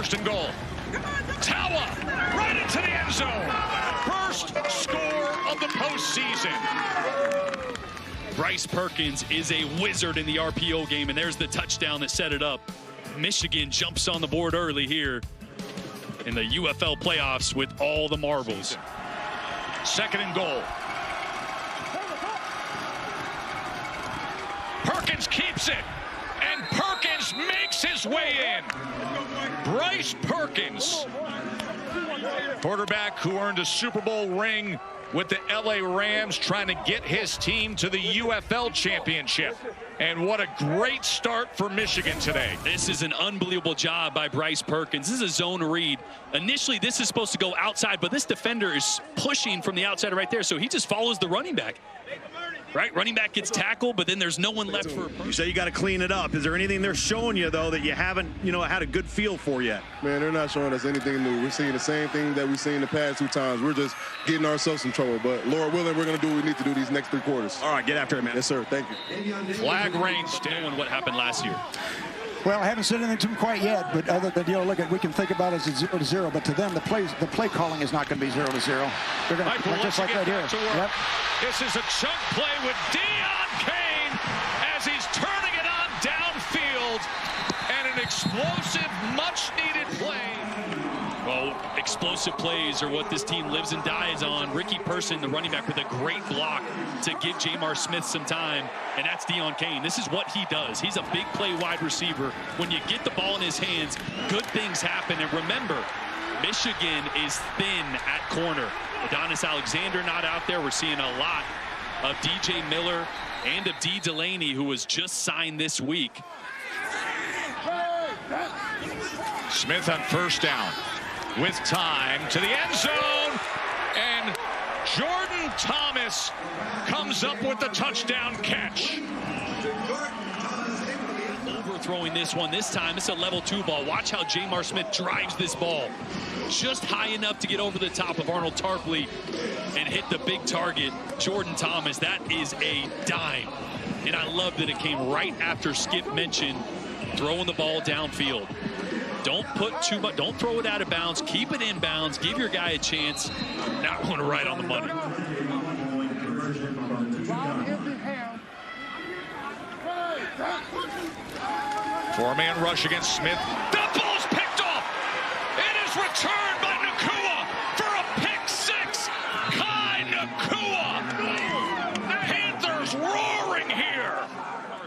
first and goal. Tawa right into the end zone. First score of the postseason. Bryce Perkins is a wizard in the RPO game, and there's the touchdown that set it up. Michigan jumps on the board early here in the UFL playoffs with all the marbles. Second and goal. Perkins keeps it, and Perkins makes his way in. Bryce Perkins, quarterback who earned a Super Bowl ring with the LA Rams, trying to get his team to the UFL Championship. And what a great start for Michigan today. This is an unbelievable job by Bryce Perkins. This is a zone read. Initially, this is supposed to go outside, but this defender is pushing from the outside right there, so he just follows the running back. Right, running back gets tackled, but then there's no one left for. You say you got to clean it up. Is there anything they're showing you, though, that you haven't, had a good feel for yet? Man, they're not showing us anything new. We're seeing the same thing that we've seen the past 2 times. We're just getting ourselves in trouble. But Lord willing, we're going to do what we need to do these next 3 quarters. All right, get after it, man. Yes, sir. Thank you. Flag range down. What happened last year? Well, I haven't said anything to them quite yet, but other than, look at, we can think about it as a 0-0, but to them, the play calling is not going to be 0-0. They're going to just like right here. Yep. This is a chunk play with Deon Cain as he's turning it on downfield, and an explosive, much-needed play. Well, explosive plays are what this team lives and dies on. Ricky Person, the running back, with a great block to give Jamar Smith some time, and that's Deon Cain. This is what he does. He's a big play wide receiver. When you get the ball in his hands, good things happen. And remember, Michigan is thin at corner. Adonis Alexander not out there. We're seeing a lot of DJ Miller and of D. Delaney, who was just signed this week. Smith on first down with time to the end zone, and Jordan Thomas comes up with the touchdown catch. Overthrowing this one. This time it's a level 2 ball. Watch how Jamar Smith drives this ball just high enough to get over the top of Arnold Tarpley and hit the big target, Jordan Thomas. That is a dime, and I love that it came right after Skip mentioned throwing the ball downfield. Don't put too much, don't throw it out of bounds, keep it in bounds, give your guy a chance. That one right on the money. 4-man rush against Smith. The ball's picked off. It is returned by Nakua for a pick 6. Kai Nakua. Panthers roaring here.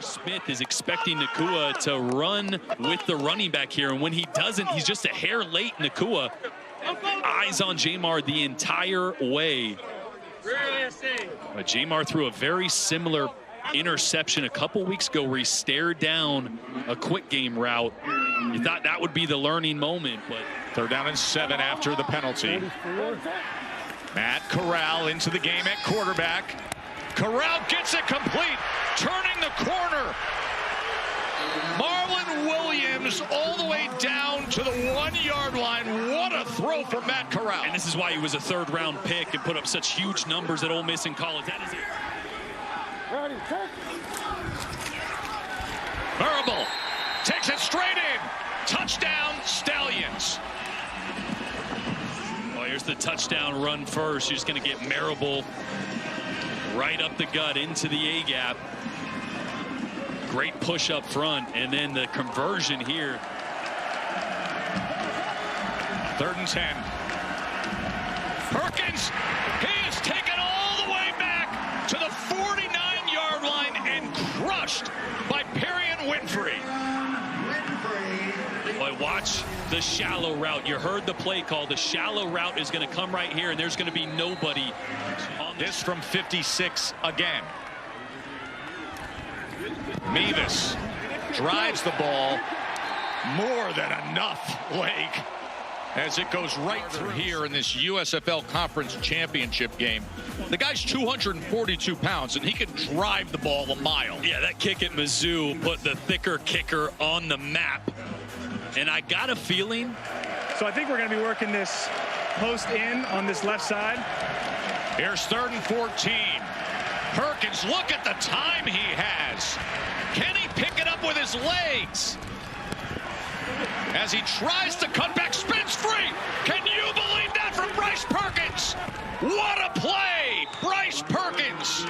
Smith is expecting Nakua to run with the running back here, and when he doesn't, he's just a hair late. Nakua, eyes on Jamar the entire way. But Jamar threw a very similar interception a couple weeks ago where he stared down a quick game route. You thought that would be the learning moment, but 3rd down and 7 after the penalty. Matt Corral into the game at quarterback. Corral gets it complete, turning the corner. Marlon Williams all the way down to the 1-yard line. What a throw from Matt Corral. And this is why he was a 3rd-round pick and put up such huge numbers at Ole Miss in college. That is it. Marable takes it straight in. Touchdown, Stallions. Well, here's the touchdown run first. You're just going to get Marable right up the gut into the A-gap. Great push up front, and then the conversion here. 3rd and 10. Perkins, he is taken all the way back to the 49-yard line and crushed by Perrion Winfrey. Boy, watch the shallow route. You heard the play call. The shallow route is going to come right here, and there's going to be nobody on this from 56 again. Mevis drives the ball. More than enough, Lake, as it goes right through here in this USFL Conference Championship game. The guy's 242 pounds, and he can drive the ball a mile. Yeah, that kick at Mizzou put the thicker kicker on the map. And I got a feeling. So I think we're going to be working this post in on this left side. Here's 3rd and 14. Perkins, look at the time he has. Can he pick it up with his legs? as he tries to cut back, spins free. Can you believe that from Bryce Perkins? What a play, Bryce Perkins.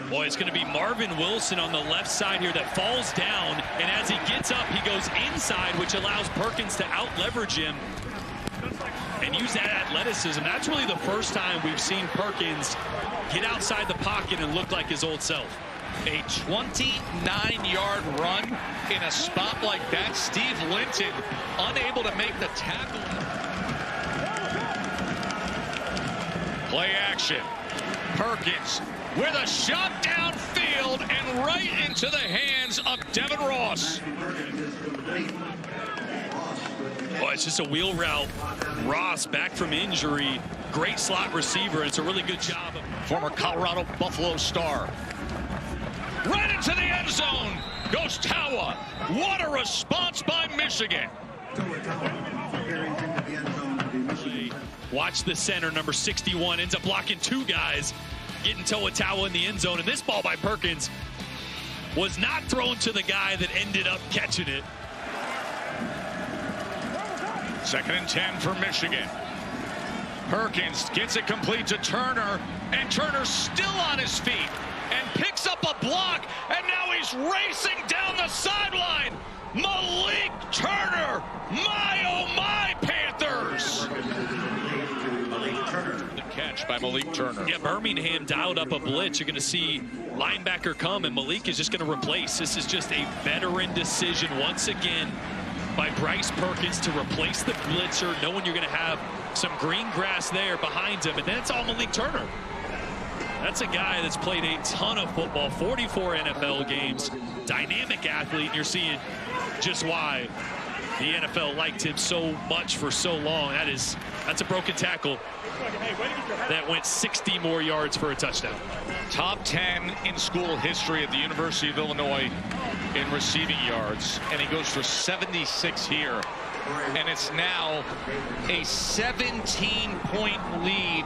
Boy, it's going to be Marvin Wilson on the left side here that falls down, and as he gets up, he goes inside, which allows Perkins to out-leverage him and use that athleticism. That's really the first time we've seen Perkins get outside the pocket and look like his old self. A 29-yard run in a spot like that. Steve Linton unable to make the tackle. Play action. Perkins with a shot downfield and right into the hands of Devin Ross. Boy, it's just a wheel route. Ross back from injury. Great slot receiver. It's a really good job. Former Colorado Buffalo star. Right into the end zone goes Tawa. What a response by Michigan. Watch the center, number 61, ends up blocking two guys, getting Tawa in the end zone. And this ball by Perkins was not thrown to the guy that ended up catching it. 2nd and 10 for Michigan. Perkins gets it complete to Turner, and Turner's still on his feet and picks up a block, and now he's racing down the sideline. Malik Turner, my oh my Panthers. The catch by Malik Turner. Yeah, Birmingham dialed up a blitz. You're going to see linebacker come, and Malik is just going to replace. This is just a veteran decision once again by Bryce Perkins to replace the blitzer, knowing you're going to have some green grass there behind him, and then it's all Malik Turner. That's a guy that's played a ton of football, 44 NFL games, dynamic athlete, and you're seeing just why the NFL liked him so much for so long. That's a broken tackle that went 60 more yards for a touchdown. Top 10 in school history at the University of Illinois in receiving yards, and he goes for 76 here. And it's now a 17-point lead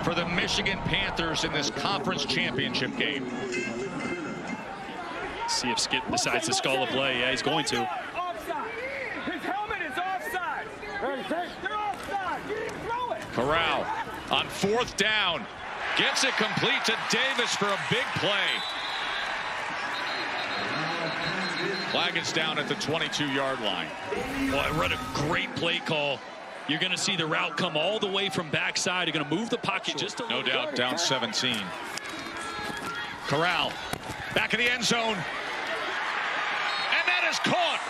for the Michigan Panthers in this conference championship game. See if Skip decides to call a play. Yeah, he's going to. Offside. His helmet is offside. They're offside. You didn't throw it. Corral on 4th down. Gets it complete to Davis for a big play. Flag is down at the 22-yard line. Boy, run a great play call. You're going to see the route come all the way from backside. You're going to move the pocket just a little. No doubt, down 17. Corral back in the end zone. And that is caught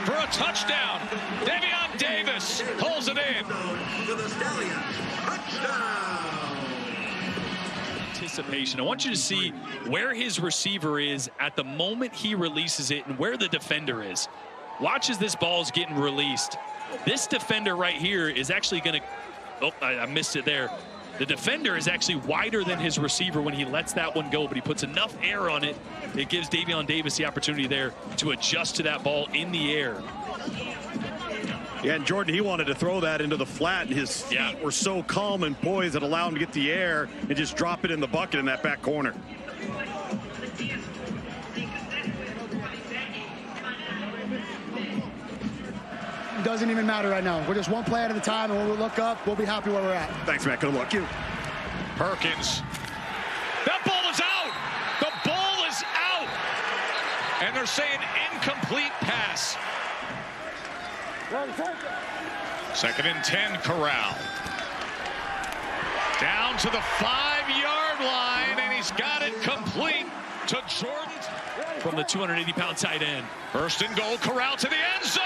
for a touchdown. Davion Davis pulls it in. The Stallions, touchdown. Anticipation. I want you to see where his receiver is at the moment he releases it and where the defender is. Watch as this ball is getting released. This defender right here is actually going to, oh, I missed it there. The defender is actually wider than his receiver when he lets that one go, but he puts enough air on it. It gives Davion Davis the opportunity there to adjust to that ball in the air. Yeah, and Jordan, he wanted to throw that into the flat, and his feet were so calm and poised that allowed him to get the air and just drop it in the bucket in that back corner. It doesn't even matter right now. We're just one play at a time, and when we look up, we'll be happy where we're at. Thanks, Matt. Good luck. Thank you. Perkins. That ball is out. The ball is out. And they're saying incomplete pass. 2nd and 10, Corral. Down to the 5-yard line, and he's got it complete to Jordan. From the 280-pound tight end. 1st and goal, Corral to the end zone.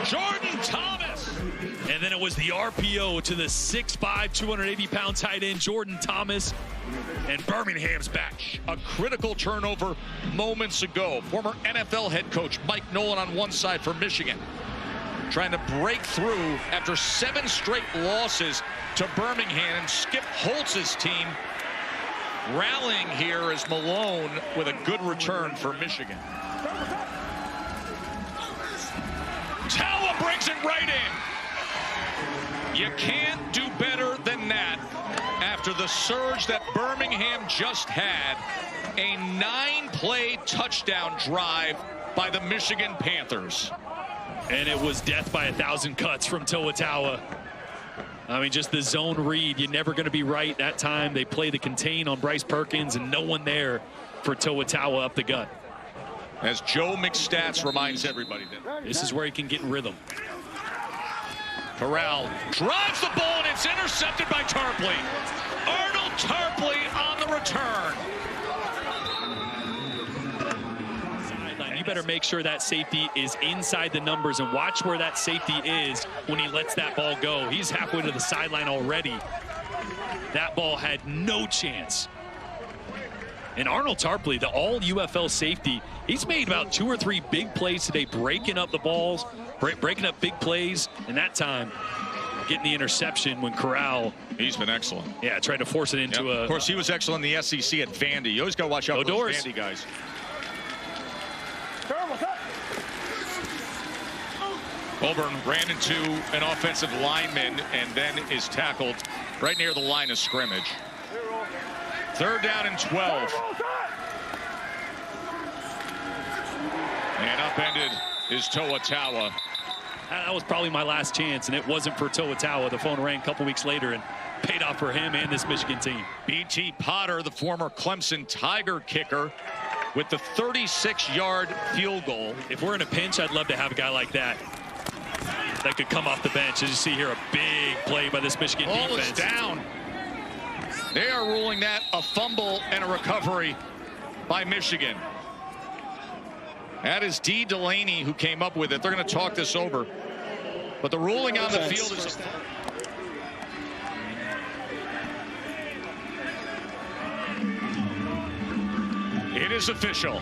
Jordan Thomas. And then it was the RPO to the 6'5", 280-pound tight end, Jordan Thomas. And Birmingham's back. A critical turnover moments ago. Former NFL head coach Mike Nolan on one side for Michigan, trying to break through after 7 straight losses to Birmingham. And Skip Holtz's team rallying here as Malone with a good return for Michigan. Tawa brings it right in. You can't do better than that after the the surge that Birmingham just had. A 9-play touchdown drive by the Michigan Panthers. And it was death by 1,000 cuts from Toa. I mean, just the zone read. You're never going to be right that time. They play the contain on Bryce Perkins, and no one there for Toa up the gut. As Joe McStats reminds everybody that this is where he can get in rhythm. Corral drives the ball, and it's intercepted by Tarpley. Arnold Tarpley on the return. You better make sure that safety is inside the numbers, and watch where that safety is when he lets that ball go. He's halfway to the sideline already. That ball had no chance. And Arnold Tarpley, the all UFL safety, he's made about 2 or 3 big plays today, breaking up the balls, breaking up big plays, and that time getting the interception when Corral. He's been excellent. Yeah, tried to force it into a. Of course, he was excellent in the SEC at Vandy. You always got to watch out for those Vandy guys. Colburn ran into an offensive lineman and then is tackled right near the line of scrimmage. 3rd down and 12. And upended is Toa. That was probably my last chance, and it wasn't for Toa. The phone rang a couple weeks later and paid off for him and this Michigan team. B.T. Potter, the former Clemson Tiger kicker, with the 36-yard field goal. If we're in a pinch, I'd love to have a guy like that could come off the bench. As you see here, a big play by this Michigan defense. Ball is down. They are ruling that a fumble and a recovery by Michigan. That is D. Delaney who came up with it. They're going to talk this over. But the ruling on the field is... It is official.